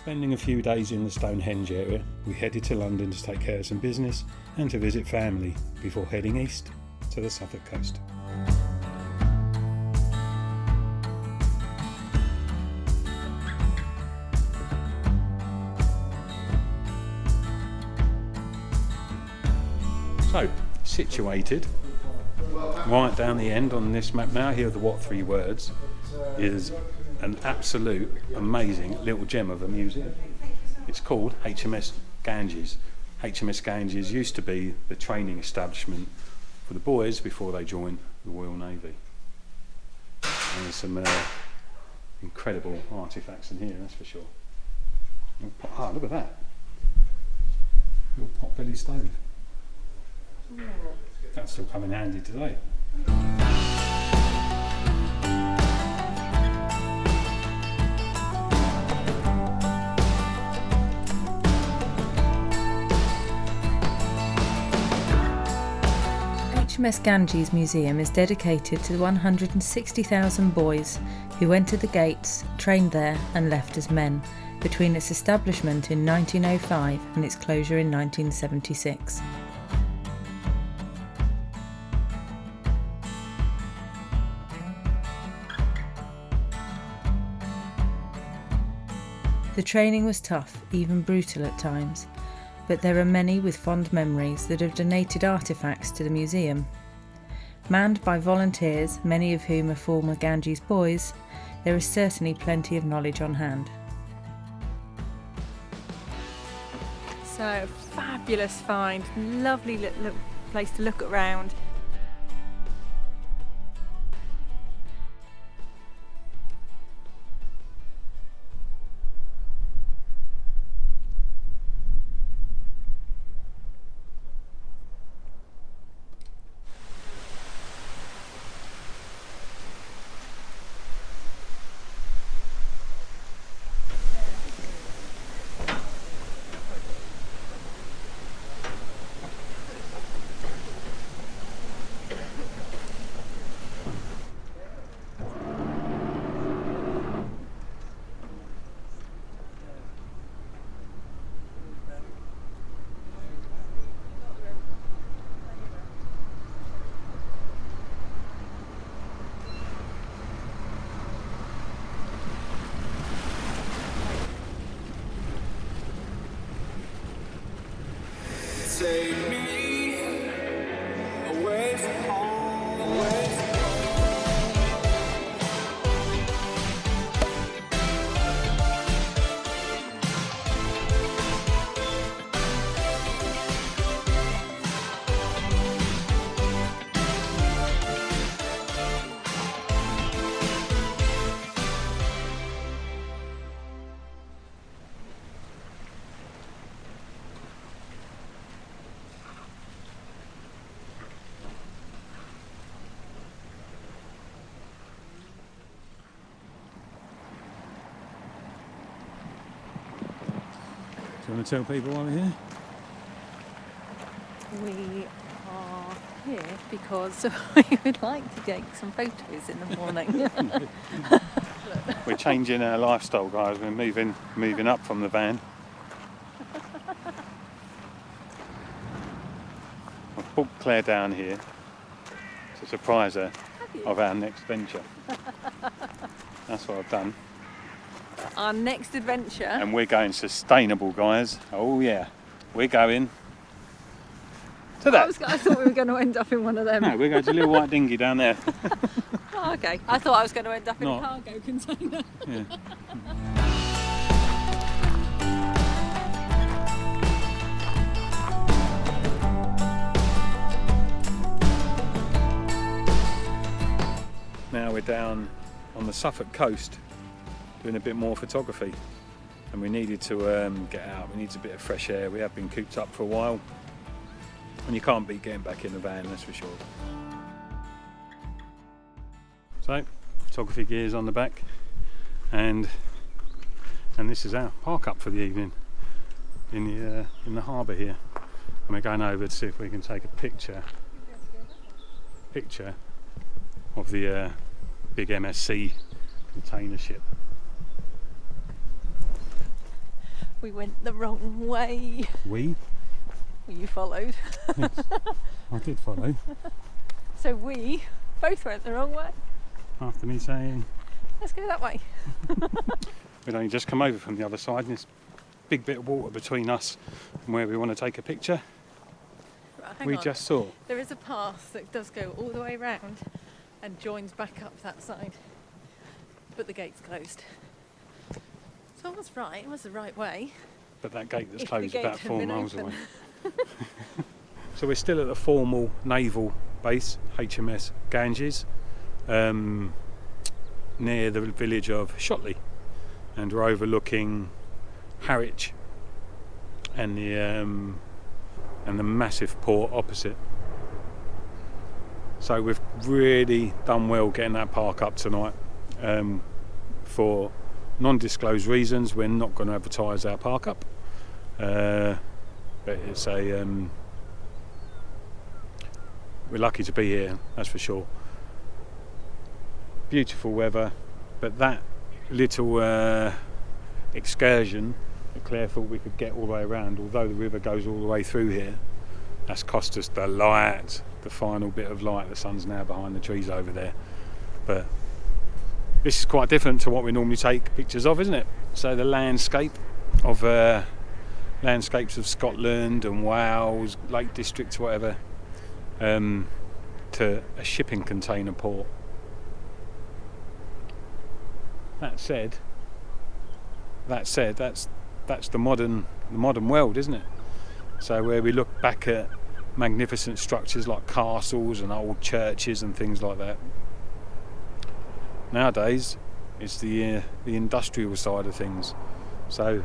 Spending a few days in the Stone Henge area, we headed to London to take care of some business and to visit family before heading east to the Suffolk coast. So, situated right down the end on this map now, here are the what three words, is an absolute amazing little gem of a museum. It's called HMS Ganges. HMS Ganges used to be the training establishment for the boys before they joined the Royal Navy. And there's some incredible artefacts in here, that's for sure. Ah, look at that. Little pot-belly stove. That's still come in handy today. HMS Ganges Museum is dedicated to 160,000 boys who entered the gates, trained there and left as men between its establishment in 1905 and its closure in 1976. The training was tough, even brutal at times, but there are many with fond memories that have donated artefacts to the museum. Manned by volunteers, many of whom are former Ganges boys, there is certainly plenty of knowledge on hand. So, fabulous find, lovely little place to look around. Take me away from home, away from Do you want to tell people why we're here? We are here because we would like to take some photos in the morning. We're changing our lifestyle, guys. We're moving up from the van. I've booked Claire down here to surprise her of our next venture. That's what I've done. Our next adventure. And we're going sustainable, guys. Oh yeah, we're going to that. I thought we were going to end up in one of them. No, we're going to a little white dinghy down there. Oh, okay. I thought I was going to end up in a cargo container. Yeah. Now we're down on the Suffolk coast doing a bit more photography, and we needed to get out. We needed a bit of fresh air. We have been cooped up for a while, and you can't beat getting back in the van, that's for sure. So, photography gear's on the back, and this is our park up for the evening in the harbour here, and we're going over to see if we can take a picture of the big MSC container ship. We went the wrong way. We? Well, you followed. Yes, I did follow. So we both went the wrong way. After me saying, Let's go that way. we'd only just come over from the other side, and this big bit of water between us and where we want to take a picture. Right, hang We on. just saw. There is a path that does go all the way round and joins back up that side. But the gate's closed. So I was right, it was the right way. But that gate that's If the closed gate about had 4 been miles open. away. So we're still at the formal naval base, HMS Ganges, near the village of Shotley, and we're overlooking Harwich and the massive port opposite. So we've really done well getting that park up tonight. For non-disclosed reasons, we're not going to advertise our park up, but it's a we're lucky to be here, that's for sure. Beautiful weather, but that little excursion that Claire thought we could get all the way around, although the river goes all the way through here, that's cost us the light, the final bit of light. The sun's now behind the trees over there, but this is quite different to what we normally take pictures of, isn't it? So the landscapes of Scotland and Wales, Lake District, whatever, to a shipping container port. That said, that's the modern world, isn't it? So where we look back at magnificent structures like castles and old churches and things like that, nowadays it's the industrial side of things. So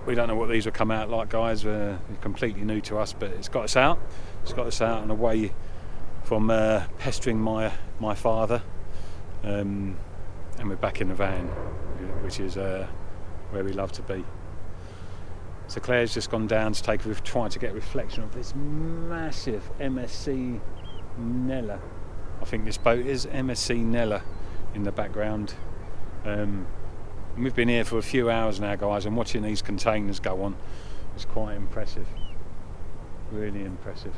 we don't know what these will come out like, guys. They're completely new to us, but it's got us out and away from pestering my father, and we're back in the van, which is where we love to be. So Claire's just gone down to try to get a reflection of this massive MSC Nela. I think this boat is MSC Nela in the background. And we've been here for a few hours now, guys, and watching these containers go on is quite impressive. Really impressive.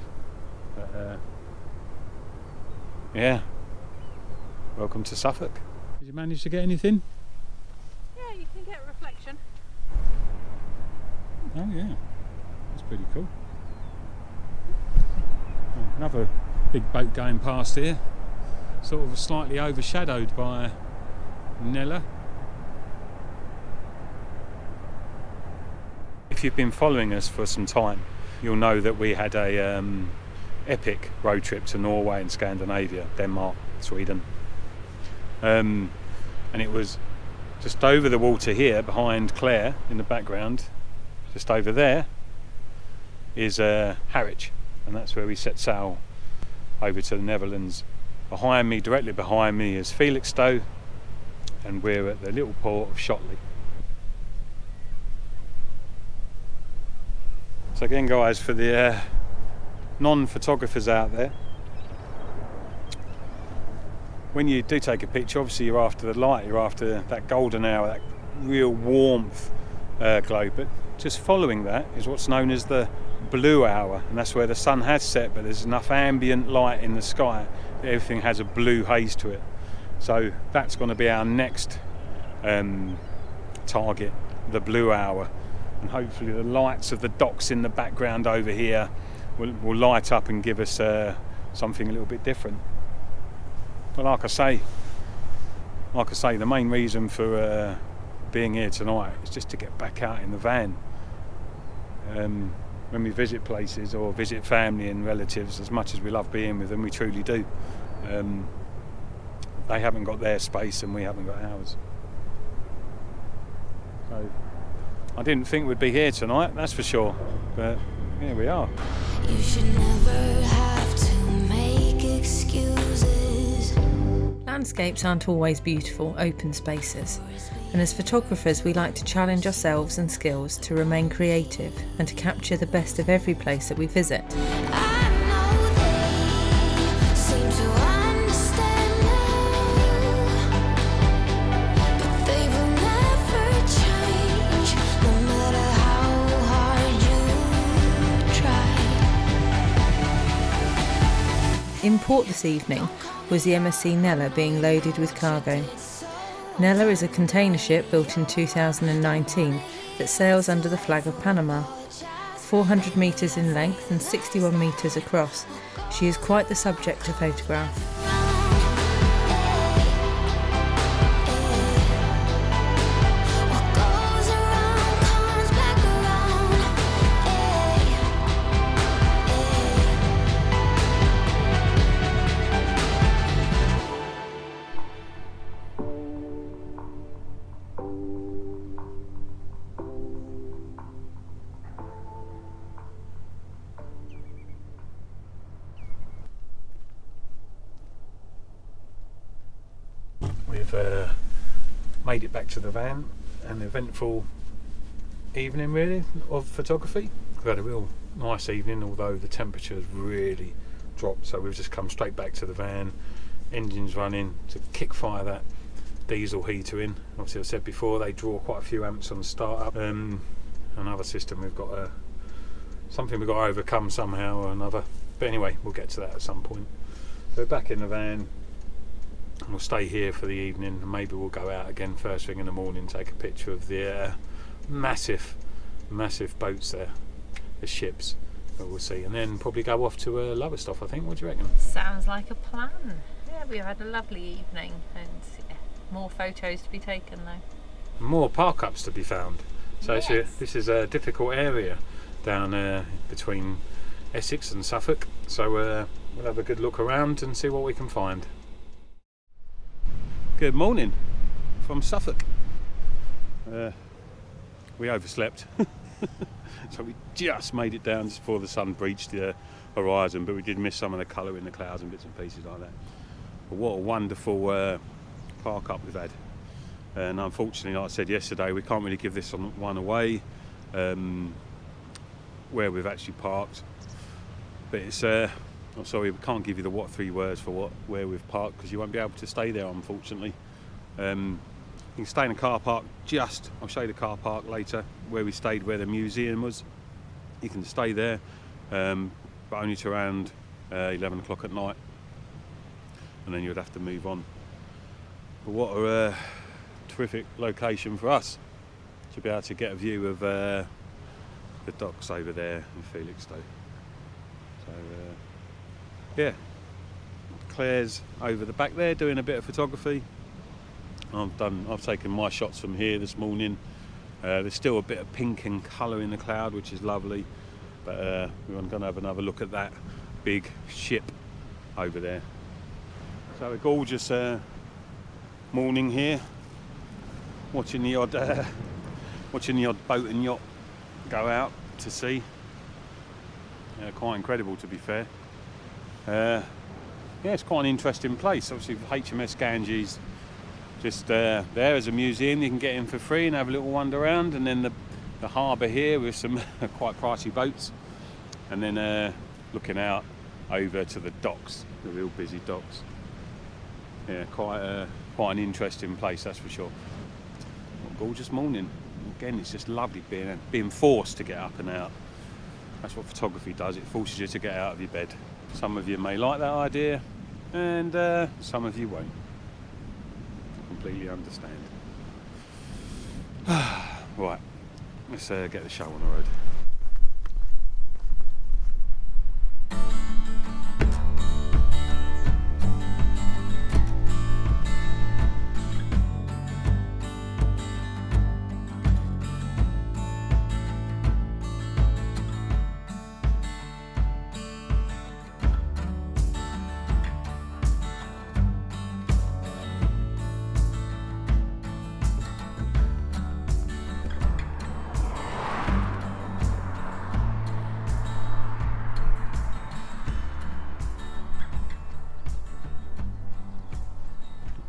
But, yeah, welcome to Suffolk. Did you manage to get anything? Yeah, you can get a reflection. Oh yeah, that's pretty cool. Another big boat going past here, sort of slightly overshadowed by Nela. If you've been following us for some time, you'll know that we had a epic road trip to Norway and Scandinavia, Denmark, Sweden, and it was just over the water here behind Claire in the background. Just over there is Harwich, and that's where we set sail over to the Netherlands. Behind me, directly behind me, is Felixstowe, and we're at the little port of Shotley. So again, guys, for the non-photographers out there, when you do take a picture, obviously you're after the light, you're after that golden hour, that real warmth glow, but just following that is what's known as the blue hour, and that's where the sun has set, but there's enough ambient light in the sky that everything has a blue haze to it. So that's going to be our next target, the blue hour, and hopefully the lights of the docks in the background over here will light up and give us something a little bit different. But like I say, the main reason for being here tonight is just to get back out in the van. When we visit places or visit family and relatives, as much as we love being with them, we truly do. They haven't got their space and we haven't got ours. So I didn't think we'd be here tonight, that's for sure, but here we are. You should never have to make excuses. Landscapes aren't always beautiful, open spaces, and as photographers we like to challenge ourselves and skills to remain creative and to capture the best of every place that we visit. I know they seem to understand now, but they will never change, no matter port this evening was the MSC Nela being loaded with cargo. Nela is a container ship built in 2019 that sails under the flag of Panama. 400 metres in length and 61 metres across, she is quite the subject to photograph. We've made it back to the van. An eventful evening really of photography. We've had a real nice evening, although the temperature's really dropped, so we've just come straight back to the van, engines running, to kick fire that diesel heater in. Obviously I said before, they draw quite a few amps on the start up. Another system we've got something we've got to overcome somehow or another, but anyway, we'll get to that at some point. We're back in the van. We'll stay here for the evening and maybe we'll go out again first thing in the morning, take a picture of the massive boats there, the ships, but we'll see, and then probably go off to Lowestoft, I think. What do you reckon? Sounds like a plan. Yeah, we've had a lovely evening and more photos to be taken though. More park ups to be found. So Yes. this is a difficult area down between Essex and Suffolk, so we'll have a good look around and see what we can find. Good morning from Suffolk. We overslept, so we just made it down just before the sun breached the horizon, but we did miss some of the colour in the clouds and bits and pieces like that. But what a wonderful park up we've had, and unfortunately, like I said yesterday, we can't really give this one away where we've actually parked, but it's I'm sorry, we can't give you the what 3 words for where we've parked, because you won't be able to stay there, unfortunately. You can stay in a car park I'll show you the car park later, where we stayed, where the museum was. You can stay there, but only to around 11 o'clock at night, and then you'd have to move on. But what a terrific location for us to be able to get a view of the docks over there in Felixstowe. So yeah, Claire's over the back there doing a bit of photography. I've taken my shots from here this morning. There's still a bit of pink and colour in the cloud, which is lovely, but we're going to have another look at that big ship over there. So a gorgeous morning here, watching the odd boat and yacht go out to sea. Quite incredible, to be fair. Yeah, it's quite an interesting place. Obviously HMS Ganges just there as a museum, you can get in for free and have a little wander around, and then the harbour here with some quite pricey boats, and then looking out over to the docks, the real busy docks. Yeah, quite an interesting place, that's for sure. What a gorgeous morning. Again, it's just lovely being forced to get up and out. That's what photography does, it forces you to get out of your bed. Some of you may like that idea, and some of you won't. I completely understand. Right, let's get the show on the road.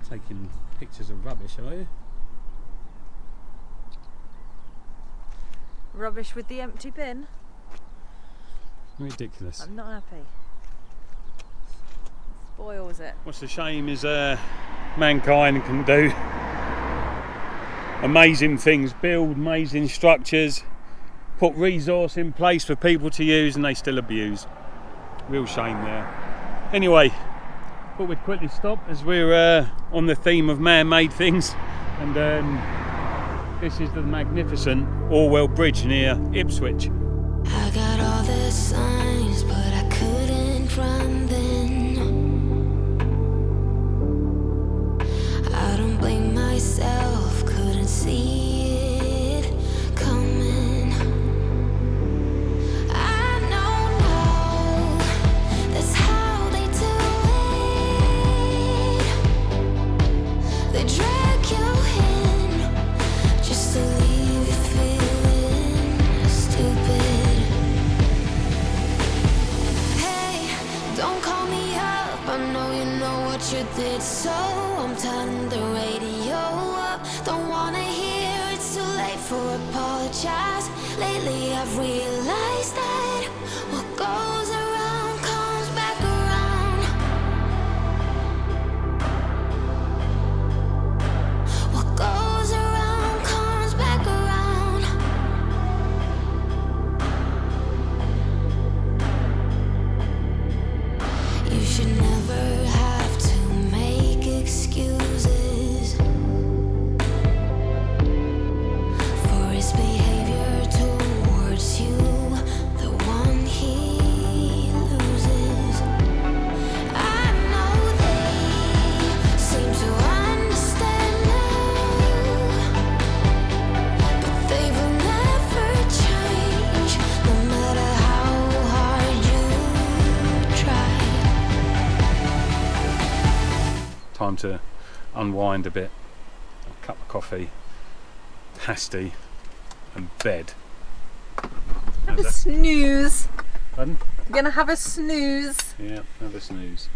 Taking pictures of rubbish, are you? Rubbish with the empty bin? Ridiculous. I'm not happy. Spoils it. What's a shame is mankind can do amazing things, build amazing structures, put resource in place for people to use, and they still abuse. Real shame there. Anyway, Thought we'd quickly stop as we're on the theme of man-made things, and this is the magnificent Orwell Bridge near Ipswich. I got all the signs, but I couldn't run then. I don't blame myself, couldn't see it coming. I know now, that's how they do it. They drag you in just to leave you feeling stupid. Hey, don't call me up, I know you know what you did, so I'm turning the radio up. Don't wanna hear it's too late for apologize. Lately I've realized that what goes around comes back around. What goes around comes back around. You should never have to make excuses for his behavior towards you, the one he loses. I know they seem to understand now, but they will never change, no matter how hard you try. Time to unwind a bit. A cup of coffee, pasty, and bed. Have a snooze. Pardon? You're gonna have a snooze. Yeah, have a snooze.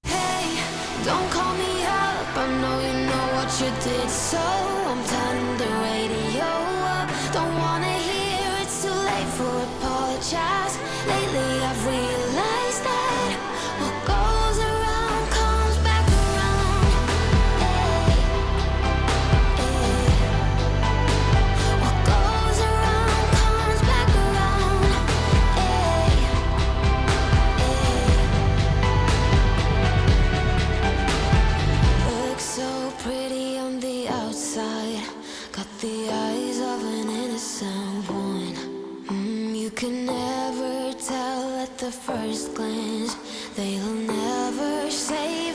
Hey, don't call me up, I know you know what you did, so I'm turning the radio up. Don't wanna hear it's too late for apologize. Lately I've realized that what goes around comes back around. Hey, hey. What goes around comes back around. Hey, hey. Looks so pretty on the outside, got the eyes of an innocent one. You can never tell at the first glance, they'll never save